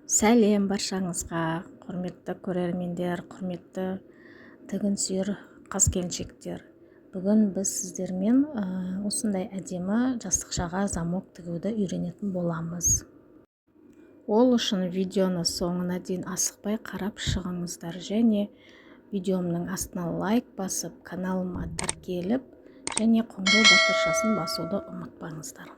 Сәлем баршаңызға, құрметті көрермендер, құрметті тігін сүйер қыз-келіншектер. Бүгін біз сіздермен осындай әдемі жастықшаға замок тігуді үйренетін боламыз. Ол үшін видеоны соңына дейін асықпай қарап шығыңыздар, және видеомның астына лайк басып, каналыма тіркеліп, және қоңырау батыршасын басуды ұмытпаңыздар.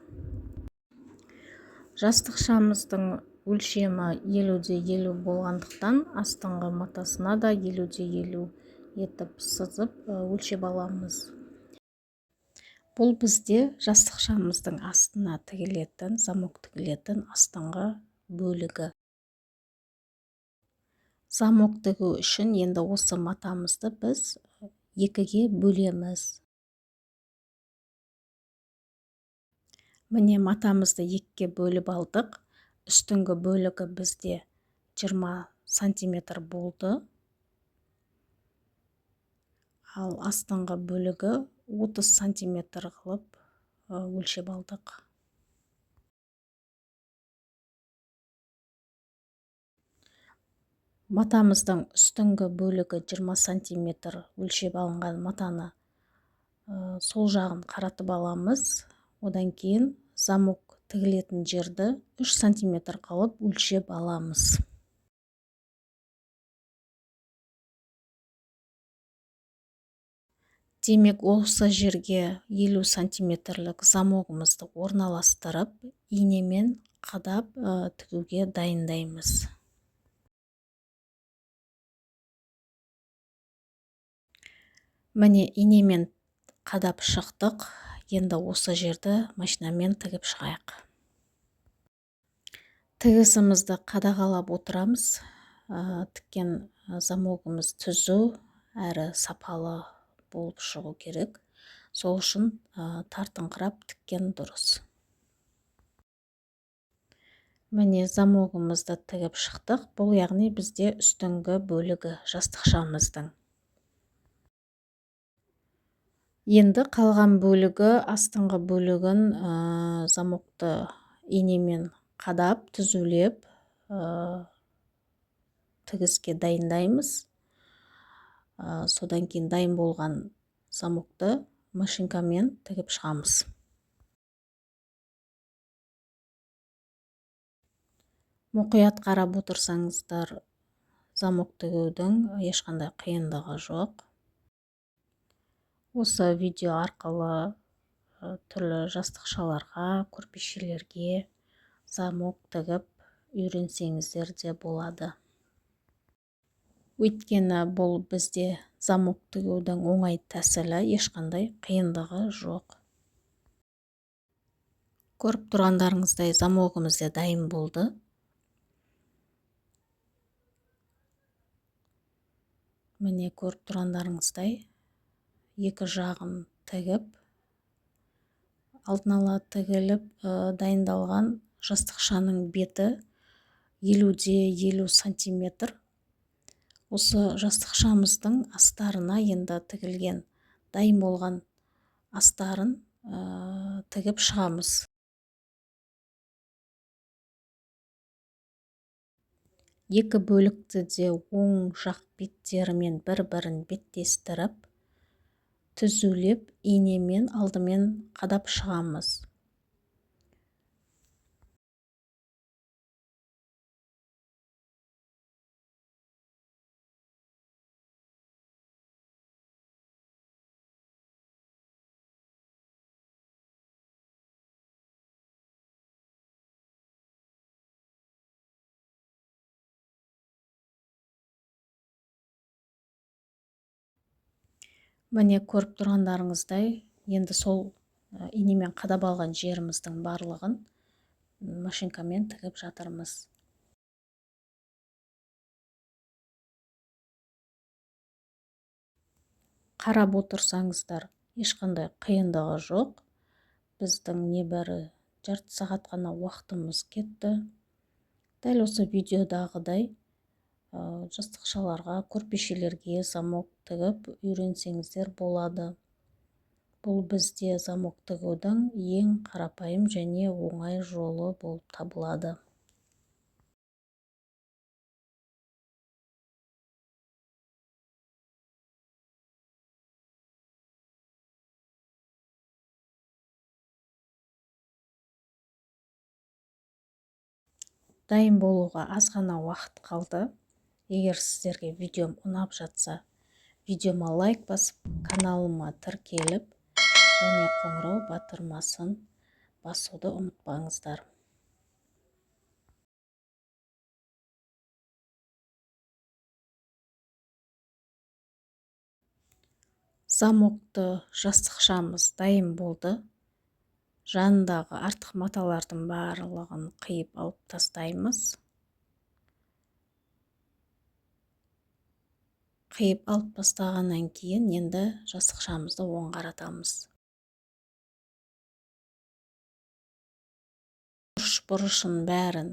Жастықшамыздың өлшемі 50-50 болғандықтан астыңғы матасына да 50-50 етіп сызып өлшеп аламыз. Бұл бізде жастықшамыздың астына тігілетін, замок тігілетін астыңғы бөлігі. Замок тігу үшін енді осы матамызды біз екіге бөлеміз. Міне матамызды екіге бөліп алдық. Үстіңгі бөлігі бізде 20 сантиметр болды. Ал астыңғы бөлігі 30 сантиметр қылып өлшеп алдық. Матамыздың үстіңгі бөлігі 20 сантиметр өлшеп алынған матаны сол жағын қаратып аламыз. Одан кейін замок тігілетін жерді 3 сантиметр қылып өлшеп аламыз. Демек, осы жерге 50 сантиметрлік замогымызды орналастырып, инемен қадап тігуге дайындаймыз. Міне, инемен қадап шықтық. Енді осы жерді машинамен тігіп шығайық. Тігісімізді қадағалап отырамыз. Тіккен замогымыз түзу әрі сапалы болып шығу керек. Сол үшін тартыңқырап тіккен дұрыс. Міне, замогымызды тігіп шықтық. Бұл яғни бізде үстіңгі бөлігі жастықшамыздың. Енді қалған бөлігі, астыңғы бөлігін замокты инемен қадап, түзулеп тігіске дайындаймыз. Содан кейін дайын болған замокты машинкамен тігіп шығамыз. Мұқият қарап отырсаңыздар, замок тігудің ешқандай қиындығы жоқ. Осы видео арқылы түрлі жастықшаларға, көрпешелерге замок тігіп үйренсеңіздер де болады. Өйткені бұл бізде замок тігудің оңай тәсілі, ешқандай қиындығы жоқ. Көріп тұрғандарыңыздай замогымыз да дайын болды. Міне, көріп тұрғандарыңыздай екі жағын тігіп, алдын ала тігіліп дайындалған жастықшаның беті 50-50 сантиметр. Осы жастықшамыздың астарына енді тігілген дайын болған астарын тігіп шығамыз. Екі бөлікті де оң жақ беттерімен бір-бірін беттестіріп, түзулеп, инемен алдымен қадап шығамыз. Міне, көріп тұрғандарыңыздай, енді сол инемен қадап алған жеріміздің барлығын машинкамен тігіп жатырмыз. Қарап отырсаңыздар, ешқандай қиындығы жоқ. Біздің небәрі жарты сағат қана уақытымыз кетті. Дәл осы видеодағыдай жастықшаларға, көрпешелерге замок тігіп үйренсеңіздер болады. Бұл бізде замок тігудің ең қарапайым және оңай жолы болып табылады. дайын болуға аз ғана уақыт қалды. Егер сіздерге видеом ұнап жатса, видеома лайк басып, каналыма тіркеліп, және қоңырау батырмасын басуды ұмытпаңыздар. Замокты жастықшамыз дайын болды. Жанындағы артық маталардың барлығын қиып алып тастаймыз. Қиып алып тастағаннан кейін енді жастықшамызды оң қаратамыз. Бұрышын бәрін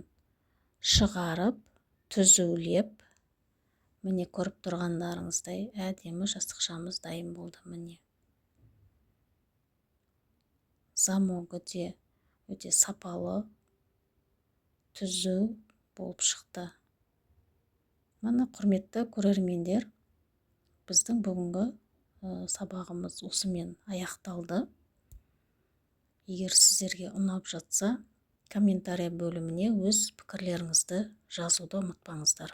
шығарып, түзулеп, міне көріп тұрғандарыңыздай әдемі жастықшамыз дайын болды. Міне замогы де өте сапалы, түзу болып шықты. Міне құрметті көрермендер, біздің бүгінгі сабағымыз осымен аяқталды. Егер сіздерге ұнап жатса, комментарий бөліміне өз пікірлеріңізді жазуды ұмытпаңыздар.